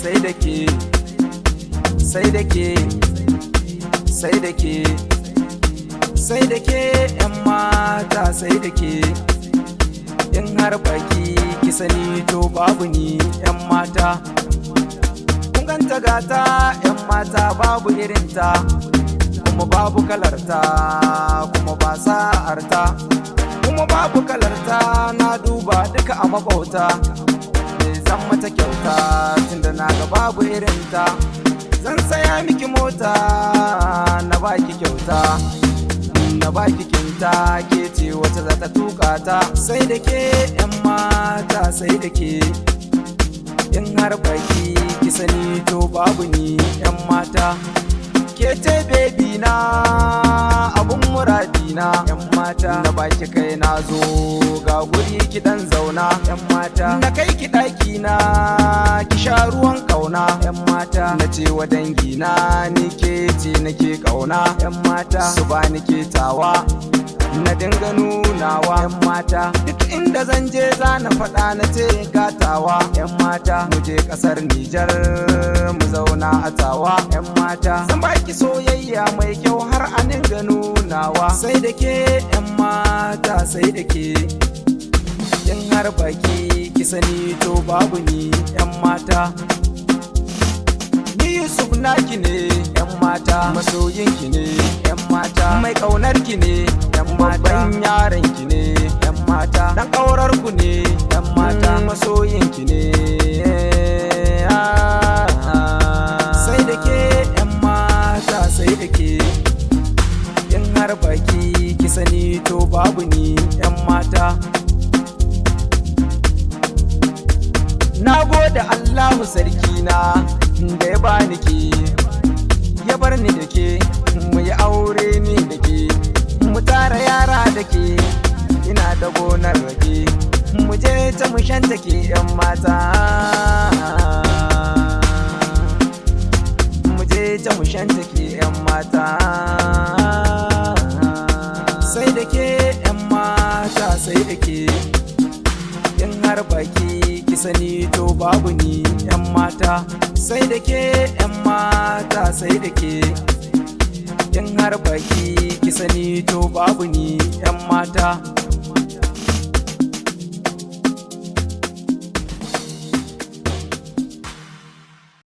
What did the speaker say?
saidake saidake saidake saidake yan mata saidake in har baki ki sani to babu ni yan mata kun ganta gata yan mata babu irinta kuma babu kalarta kuma ba sa'arta kuma babu kalarta na duba duka a makauta zan mata kyauta tunda na ga babu irinta zan saya miki mota na baki kyauta na baki kinta ke ce wata za ta tuka ta sai da ke yan mata sai da ke in har baki ki sani to babu ni yan mata ke ce baby na abun muradina yan mata na baki kai na zo ga guri ki dan zauna yan mata na kai ki daki na ki sha ruwan kauna yan mata na ce wa dangi na ni ke ce nake kauna yan mata su ba ni ke tawa na dinga nunawa yan mata duk inda zan je za na faɗa na ce gatawa yan mata mu je ƙasar Nijar mu zauna a tawa yan mata zan baki soyayya mai kyau har a dinga nunawa sai da ke yan mata sai da ke in har baki ki sani to babu ni yan mata Yusuf naki ne yan mata masoyinki ne yan mata mai kaunar ki ne yan mata yaran ki ne yan mata dan kaurar ku ne yan mata masoyinki ne sai da ke yan mata sai da ke in har baki ki sani to babu ni yan mata na gode Allahu sarki na da ya bani ke ya bar ni da ke mu yi aure ni da ke mu tara yara da ke ina da gonar rake mu je ta mu shanta ke yan mata mu je ta mu shanta ke yan mata sai da ke yan mata sai da ke in har baki ki sani to babu ni yan mata sai da ke yan mata sai da ke in har baki ki sani to babu ni yan mata